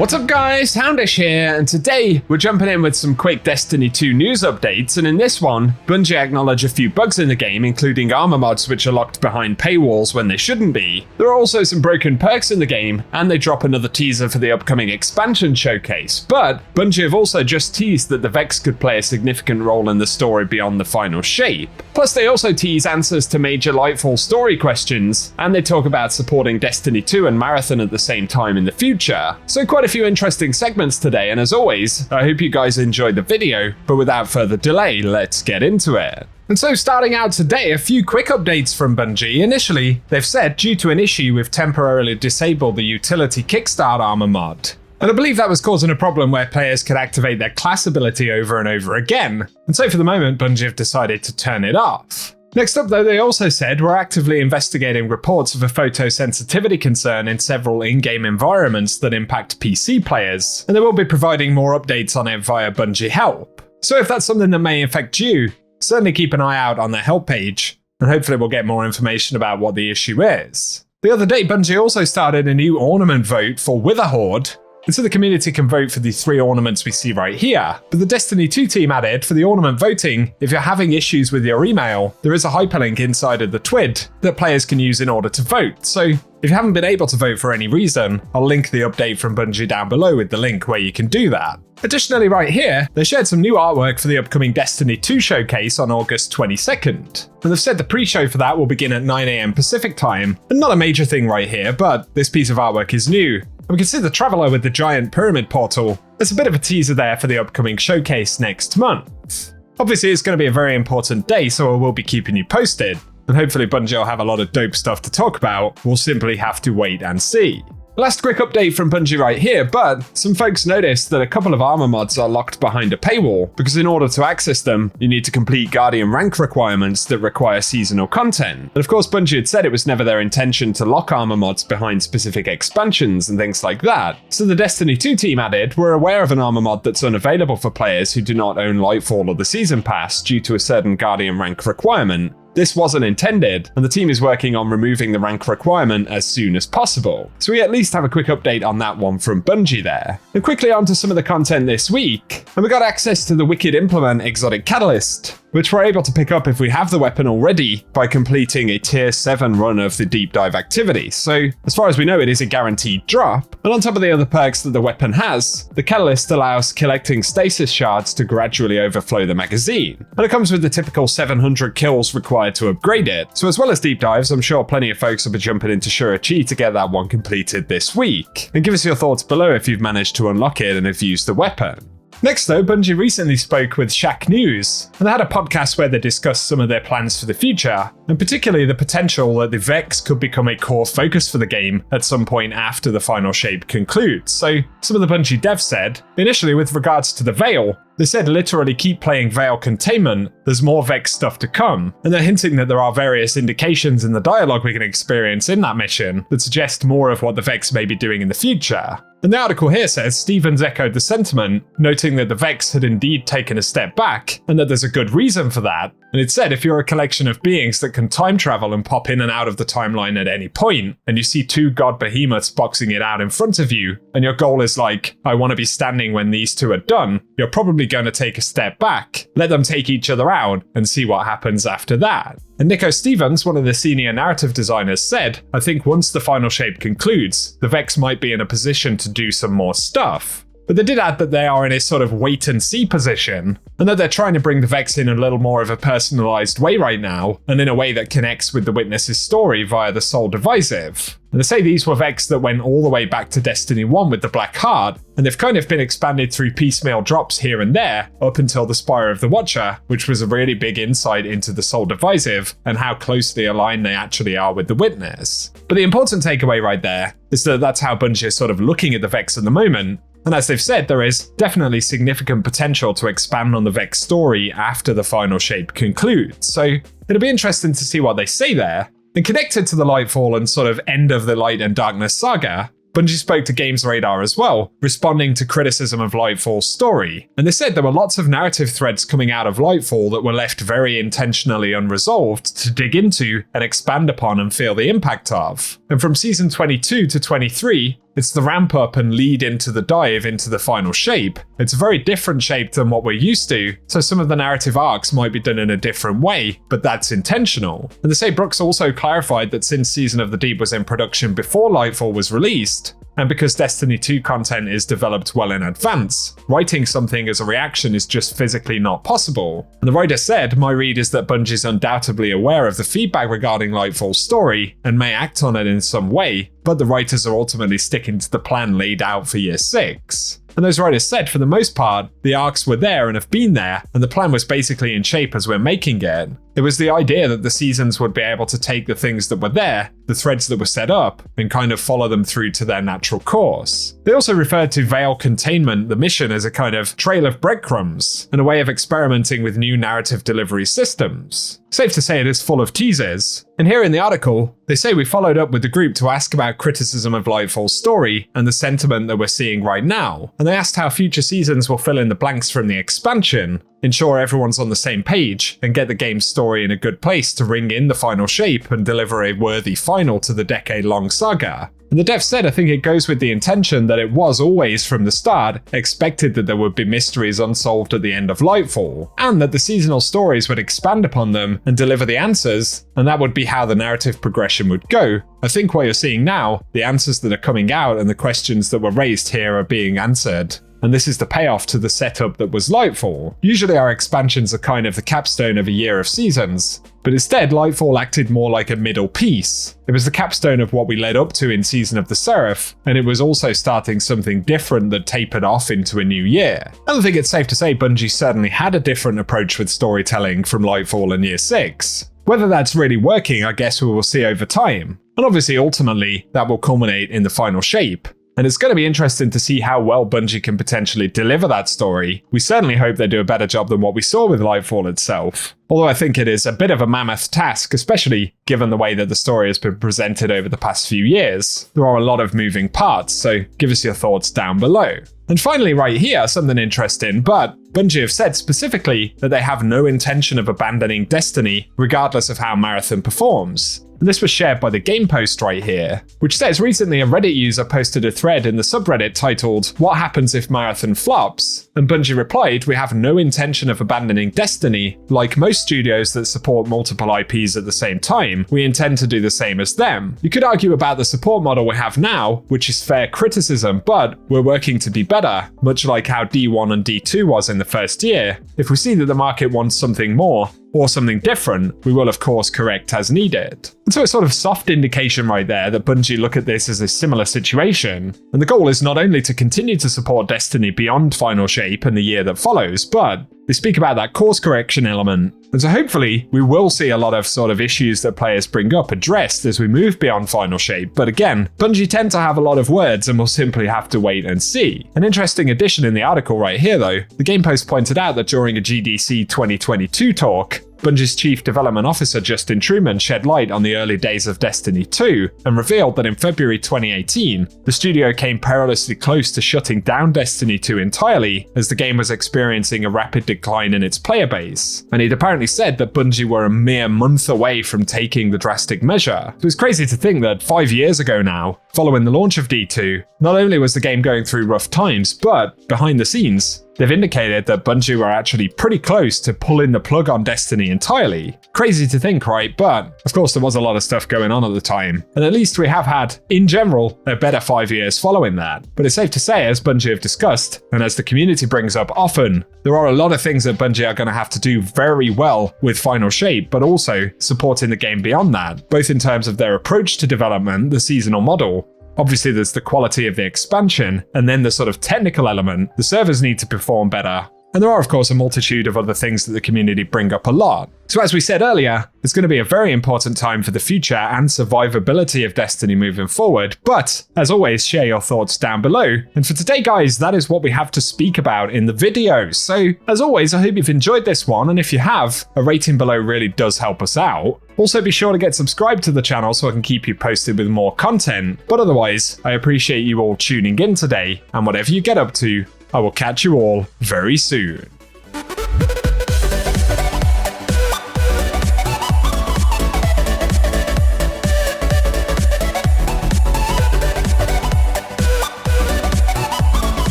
What's up guys, Houndish here, and today we're jumping in with some quick Destiny 2 news updates, and in this one, Bungie acknowledge a few bugs in the game, including armor mods which are locked behind paywalls when they shouldn't be. There are also some broken perks in the game, and they drop another teaser for the upcoming expansion showcase, but Bungie have also just teased that the Vex could play a significant role in the story beyond the final shape. Plus they also tease answers to major Lightfall story questions, and they talk about supporting Destiny 2 and Marathon at the same time in the future. So quite a few interesting segments today, and as always, I hope you guys enjoyed the video, but without further delay, let's get into it. And so starting out today, a few quick updates from Bungie. Initially, they've said due to an issue we've temporarily disabled the utility kickstart armor mod. And I believe that was causing a problem where players could activate their class ability over and over again. And so for the moment, Bungie have decided to turn it off. Next up though, they also said we're actively investigating reports of a photosensitivity concern in several in-game environments that impact PC players, and they will be providing more updates on it via Bungie Help. So if that's something that may affect you, certainly keep an eye out on their help page, and hopefully we'll get more information about what the issue is. The other day, Bungie also started a new ornament vote for Witherhoard, and so the community can vote for the 3 ornaments we see right here. But the Destiny 2 team added, for the ornament voting, if you're having issues with your email, there is a hyperlink inside of the TWID that players can use in order to vote. So if you haven't been able to vote for any reason, I'll link the update from Bungie down below with the link where you can do that. Additionally, right here, they shared some new artwork for the upcoming Destiny 2 showcase on August 22nd. And they've said the pre-show for that will begin at 9 AM Pacific time. And not a major thing right here, but this piece of artwork is new. And we can see the Traveler with the giant pyramid portal. There's a bit of a teaser there for the upcoming showcase next month. Obviously, it's going to be a very important day, so I will be keeping you posted. And hopefully Bungie will have a lot of dope stuff to talk about. We'll simply have to wait and see. Last quick update from Bungie right here, but some folks noticed that a couple of armor mods are locked behind a paywall, because in order to access them, you need to complete Guardian rank requirements that require seasonal content. And of course, Bungie had said it was never their intention to lock armor mods behind specific expansions and things like that. So the Destiny 2 team added, we're aware of an armor mod that's unavailable for players who do not own Lightfall or the Season Pass due to a certain Guardian rank requirement. This wasn't intended, and the team is working on removing the rank requirement as soon as possible. So we at least have a quick update on that one from Bungie there. And quickly on to some of the content this week. And we got access to the Wicked Implement Exotic Catalyst, which we're able to pick up if we have the weapon already by completing a tier 7 run of the deep dive activity. So as far as we know, it is a guaranteed drop. And on top of the other perks that the weapon has, the catalyst allows collecting stasis shards to gradually overflow the magazine. And it comes with the typical 700 kills required to upgrade it. So as well as deep dives, I'm sure plenty of folks will be jumping into Shura-Chi to get that one completed this week. And give us your thoughts below if you've managed to unlock it and have used the weapon. Next though, Bungie recently spoke with Shack News, and they had a podcast where they discussed some of their plans for the future, and particularly the potential that the Vex could become a core focus for the game at some point after the final shape concludes. So some of the Bungie devs said, initially with regards to the Veil, they said literally keep playing Veil Containment, there's more Vex stuff to come, and they're hinting that there are various indications in the dialogue we can experience in that mission that suggest more of what the Vex may be doing in the future. And the article here says Stevens echoed the sentiment, noting that the Vex had indeed taken a step back, and that there's a good reason for that. And it said if you're a collection of beings that can time travel and pop in and out of the timeline at any point, and you see 2 god behemoths boxing it out in front of you, and your goal is like, I want to be standing when these 2 are done, you're probably going to take a step back, let them take each other out, and see what happens after that. And Nico Stevens, one of the senior narrative designers, said, I think once the final shape concludes, the Vex might be in a position to do some more stuff. But they did add that they are in a sort of wait and see position, and that they're trying to bring the Vex in a little more of a personalized way right now, and in a way that connects with the Witness's story via the Soul Divisive. And they say these were Vex that went all the way back to Destiny 1 with the Black Heart, and they've kind of been expanded through piecemeal drops here and there, up until the Spire of the Watcher, which was a really big insight into the Soul Divisive, and how closely aligned they actually are with the Witness. But the important takeaway right there is that that's how Bungie is sort of looking at the Vex at the moment, and as they've said, there is definitely significant potential to expand on the Vex story after the final shape concludes. So it'll be interesting to see what they say there. And connected to the Lightfall and sort of end of the Light and Darkness saga, Bungie spoke to Games Radar as well, responding to criticism of Lightfall's story. And they said there were lots of narrative threads coming out of Lightfall that were left very intentionally unresolved to dig into and expand upon and feel the impact of. And from season 22 to 23, It's the ramp up and lead into the dive into the final shape. It's a very different shape than what we're used to, so some of the narrative arcs might be done in a different way, but that's intentional. And the same Brooks also clarified that since Season of the Deep was in production before Lightfall was released, and because Destiny 2 content is developed well in advance, writing something as a reaction is just physically not possible. And the writer said, "My read is that Bungie is undoubtedly aware of the feedback regarding Lightfall's story and may act on it in some way, but the writers are ultimately sticking to the plan laid out for Year 6. And those writers said, for the most part, the arcs were there and have been there, and the plan was basically in shape as we're making it. It was the idea that the seasons would be able to take the things that were there, the threads that were set up, and kind of follow them through to their natural course." They also referred to Veil Containment, the mission, as a kind of trail of breadcrumbs, and a way of experimenting with new narrative delivery systems. Safe to say it is full of teasers. And here in the article, they say we followed up with the group to ask about criticism of Lightfall's story and the sentiment that we're seeing right now. And they asked how future seasons will fill in the blanks from the expansion, ensure everyone's on the same page, and get the game's story in a good place to ring in the final shape and deliver a worthy final to the decade-long saga. And the dev said, "I think it goes with the intention that it was always, from the start, expected that there would be mysteries unsolved at the end of Lightfall, and that the seasonal stories would expand upon them and deliver the answers, and that would be how the narrative progression would go. I think what you're seeing now, the answers that are coming out and the questions that were raised here are being answered. And this is the payoff to the setup that was Lightfall. Usually our expansions are kind of the capstone of a year of seasons, but instead Lightfall acted more like a middle piece. It was the capstone of what we led up to in Season of the Seraph, and it was also starting something different that tapered off into a new year. I don't think it's safe to say Bungie certainly had a different approach with storytelling from Lightfall and Year 6. Whether that's really working, I guess we will see over time. And obviously ultimately that will culminate in the final shape. And it's going to be interesting to see how well Bungie can potentially deliver that story. We certainly hope they do a better job than what we saw with Lightfall itself. Although I think it is a bit of a mammoth task, especially given the way that the story has been presented over the past few years. There are a lot of moving parts, so give us your thoughts down below. And finally right here, something interesting, but Bungie have said specifically that they have no intention of abandoning Destiny regardless of how Marathon performs. And this was shared by the Game Post right here, which says recently a Reddit user posted a thread in the subreddit titled, "What happens if Marathon flops?" And Bungie replied, "We have no intention of abandoning Destiny. Like most studios that support multiple IPs at the same time, we intend to do the same as them. You could argue about the support model we have now, which is fair criticism, but we're working to be better, much like how D1 and D2 was in the first year. If we see that the market wants something more, or something different, we will of course correct as needed." And so a sort of soft indication right there that Bungie look at this as a similar situation. And the goal is not only to continue to support Destiny beyond Final Shape and the year that follows, but they speak about that course correction element. And so hopefully we will see a lot of sort of issues that players bring up addressed as we move beyond Final Shape. But again, Bungie tend to have a lot of words and we'll simply have to wait and see. An interesting addition in the article right here though, the Game Post pointed out that during a GDC 2022 talk, Bungie's Chief Development Officer Justin Truman shed light on the early days of Destiny 2 and revealed that in February 2018, the studio came perilously close to shutting down Destiny 2 entirely as the game was experiencing a rapid decline in its player base. And he'd apparently said that Bungie were a mere month away from taking the drastic measure. So it's crazy to think that 5 years ago now, following the launch of D2, not only was the game going through rough times, but behind the scenes, they've indicated that Bungie were actually pretty close to pulling the plug on Destiny entirely. Crazy to think, right? But of course there was a lot of stuff going on at the time, and at least we have had, in general, a better 5 years following that. But it's safe to say, as Bungie have discussed, and as the community brings up often, there are a lot of things that Bungie are going to have to do very well with Final Shape, but also supporting the game beyond that, both in terms of their approach to development, the seasonal model. Obviously there's the quality of the expansion, and then the sort of technical element. The servers need to perform better. And there are of course a multitude of other things that the community bring up a lot. So as we said earlier, it's going to be a very important time for the future and survivability of Destiny moving forward. But as always, share your thoughts down below. And for today guys, that is what we have to speak about in the video. So as always, I hope you've enjoyed this one, and if you have, a rating below really does help us out. Also be sure to get subscribed to the channel so I can keep you posted with more content. But otherwise, I appreciate you all tuning in today, and whatever you get up to, I will catch you all very soon.